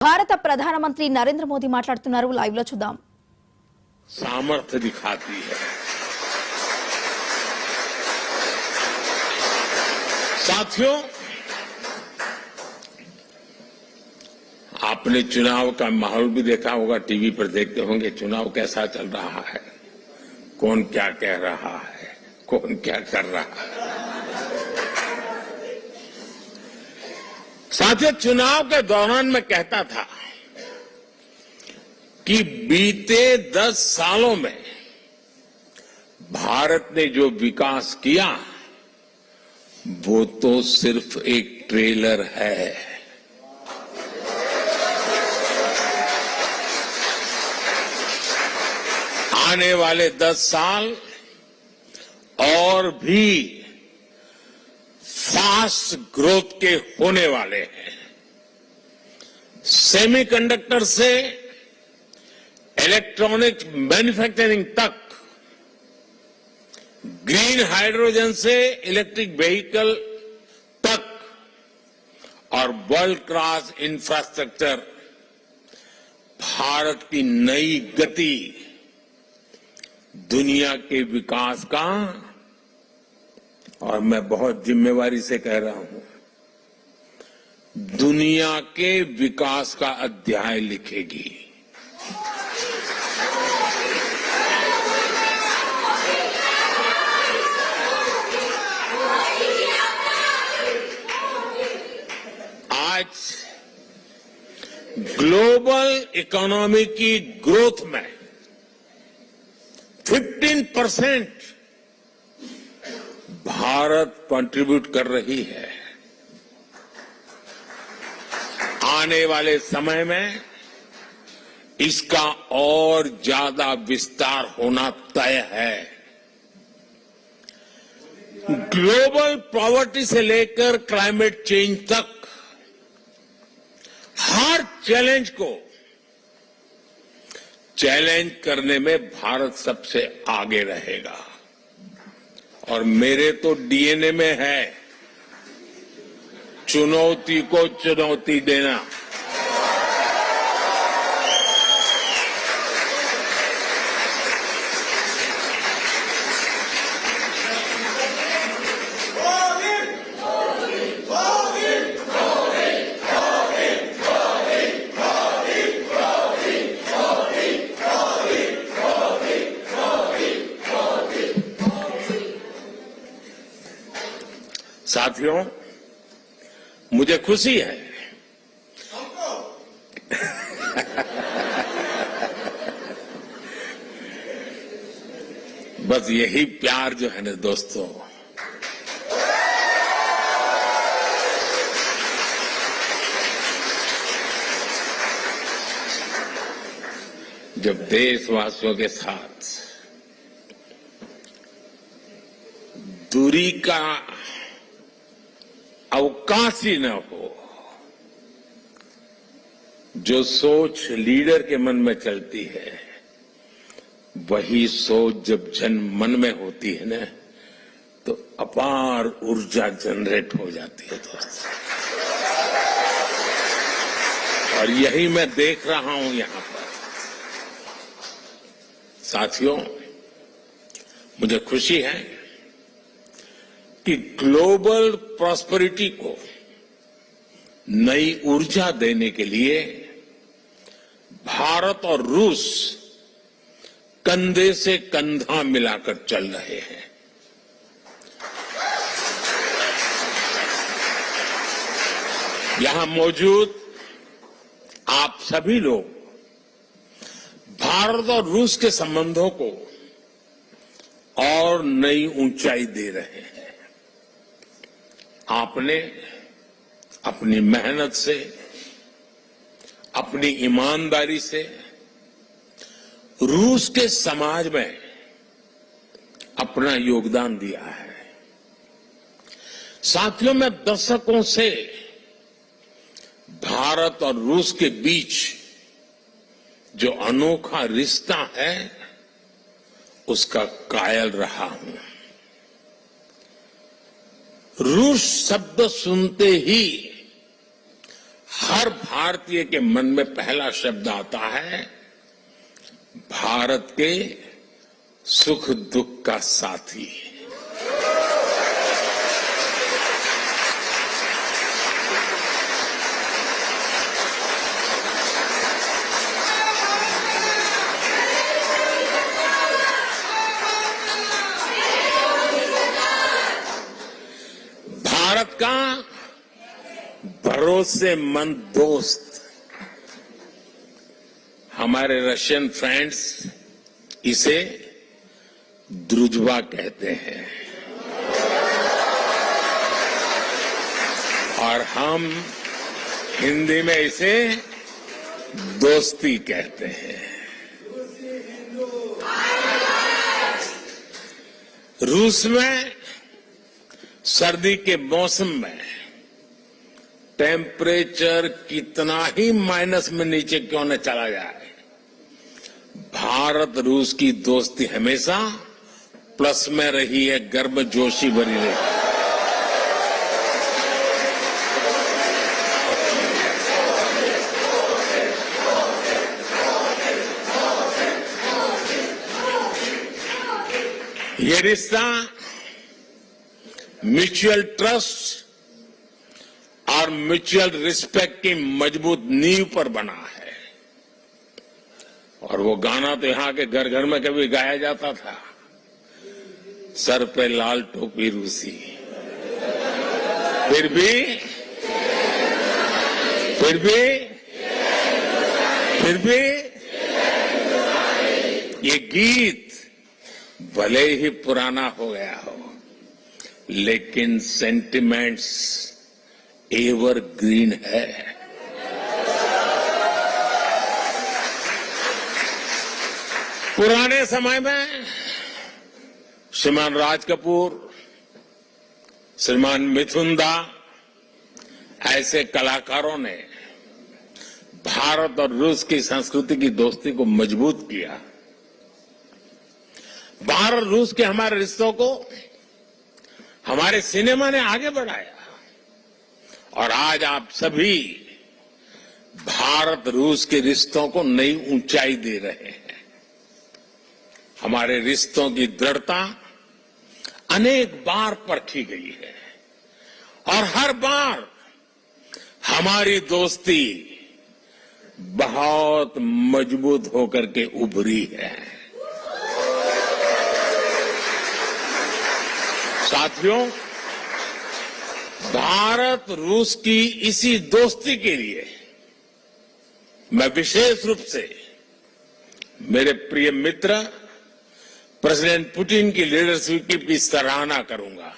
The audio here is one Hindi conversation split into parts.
భారత ప్రధానమంత్రి నరేంద్ర మోదీ మాట్లాడుతున్నారు. లైవ్ లో చూద్దాం. सामर्थ्य दिखाती है। साथियों, आपने चुनाव का माहौल भी देखा होगा, टीवी पर देखते होंगे चुनाव कैसा चल रहा है, कौन क्या कह रहा है, कौन क्या कर रहा है। साथियों, चुनाव के दौरान मैं कहता था कि बीते 10 सालों में भारत ने जो विकास किया वो तो सिर्फ एक ट्रेलर है। आने वाले 10 साल और भी फास्ट ग्रोथ के होने वाले हैं। सेमीकंडक्टर से इलेक्ट्रॉनिक मैन्युफैक्चरिंग तक, ग्रीन हाइड्रोजन से इलेक्ट्रिक व्हीकल तक और वर्ल्ड क्लास इंफ्रास्ट्रक्चर, भारत की नई गति दुनिया के विकास का, और मैं बहुत जिम्मेवारी से कह रहा हूं, दुनिया के विकास का अध्याय लिखेगी। आज ग्लोबल इकोनॉमी की ग्रोथ में 15% भारत कंट्रीब्यूट कर रही है। आने वाले समय में इसका और ज्यादा विस्तार होना तय है। ग्लोबल पॉवर्टी से लेकर क्लाइमेट चेंज तक हर चैलेंज को चैलेंज करने में भारत सबसे आगे रहेगा। और मेरे तो डीएनए में है चुनौती को चुनौती देना। साथियों, मुझे खुशी है बस यही प्यार जो है ना दोस्तों, जब देशवासियों के साथ दूरी का अवकाश ही न हो, जो सोच लीडर के मन में चलती है वही सोच जब जन मन में होती है ना, तो अपार ऊर्जा जनरेट हो जाती है दोस्तों। और यही मैं देख रहा हूं यहां पर। साथियों, मुझे खुशी है कि ग्लोबल प्रॉस्पेरिटी को नई ऊर्जा देने के लिए भारत और रूस कंधे से कंधा मिलाकर चल रहे हैं। यहां मौजूद आप सभी लोग भारत और रूस के संबंधों को और नई ऊंचाई दे रहे हैं। आपने अपनी मेहनत से, अपनी ईमानदारी से रूस के समाज में अपना योगदान दिया है। साथियों, मैं दशकों से भारत और रूस के बीच जो अनोखा रिश्ता है उसका कायल रहा हूं। रूस शब्द सुनते ही हर भारतीय के मन में पहला शब्द आता है भारत के सुख दुख का साथी। भारत का भरोसेमंद दोस्त हमारे रशियन फ्रेंड्स इसे द्रुजबा कहते हैं और हम हिंदी में इसे दोस्ती कहते हैं। रूस में सर्दी के मौसम में टेम्परेचर कितना ही माइनस में नीचे क्यों न चला जाए, भारत रूस की दोस्ती हमेशा प्लस में रही है, गर्मजोशी भरी रही। ये रिश्ता म्यूचुअल ट्रस्ट और म्यूचुअल रिस्पेक्ट की मजबूत नींव पर बना है। और वो गाना तो यहां के घर घर में कभी गाया जाता था, सर पे लाल टोपी रूसी, फिर भी ये गीत भले ही पुराना हो गया हो, लेकिन सेंटिमेंट्स एवरग्रीन है। पुराने समय में श्रीमान राज कपूर, श्रीमान मिथुन दा ऐसे कलाकारों ने भारत और रूस की संस्कृति की दोस्ती को मजबूत किया। भारत रूस के हमारे रिश्तों को हमारे सिनेमा ने आगे बढ़ाया और आज आप सभी भारत रूस के रिश्तों को नई ऊंचाई दे रहे हैं। हमारे रिश्तों की दृढ़ता अनेक बार परखी गई है और हर बार हमारी दोस्ती बहुत मजबूत होकर के उभरी है। साथियों, भारत रूस की इसी दोस्ती के लिए मैं विशेष रूप से मेरे प्रिय मित्र प्रेसिडेंट पुतिन की लीडरशिप की सराहना करूंगा।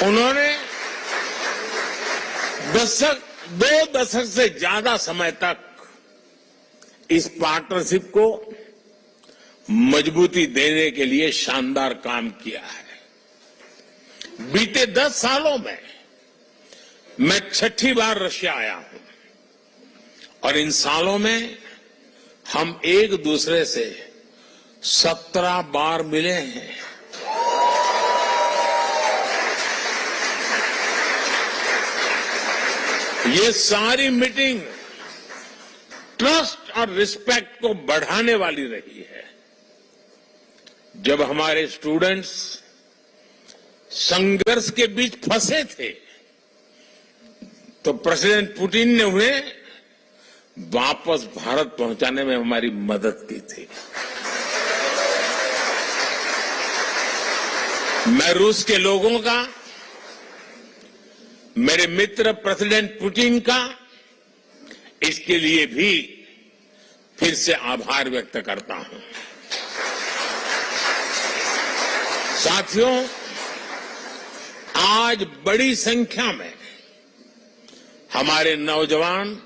उन्होंने दो दशक से ज्यादा समय तक इस पार्टनरशिप को मजबूती देने के लिए शानदार काम किया है। बीते 10 सालों में मैं 6ठी बार रशिया आया हूं और इन सालों में हम एक दूसरे से 17 बार मिले हैं। ये सारी मीटिंग ट्रस्ट और रिस्पेक्ट को बढ़ाने वाली रही है। जब हमारे स्टूडेंट्स संघर्ष के बीच फंसे थे तो प्रेसिडेंट पुतिन ने उन्हें वापस भारत पहुंचाने में हमारी मदद की थी। मैं रूस के लोगों का, मेरे मित्र प्रेसिडेंट पुतिन का इसके लिए भी फिर से आभार व्यक्त करता हूं। साथियों, आज बड़ी संख्या में हमारे नौजवान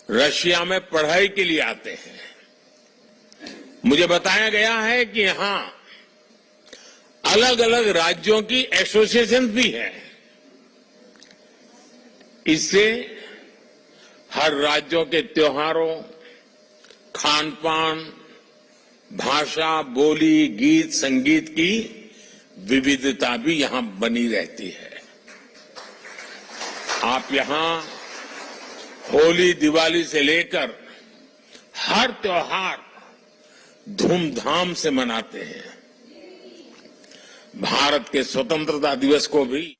रशिया में पढ़ाई के लिए आते हैं। मुझे बताया गया है कि यहां अलग अलग राज्यों की एसोसिएशन भी है। इससे हर राज्यों के त्योहारों, खान पान, भाषा, बोली, गीत, संगीत की विविधता भी यहां बनी रहती है। आप यहां होली दिवाली से लेकर हर त्योहार धूमधाम से मनाते हैं। भारत के स्वतंत्रता दिवस को भी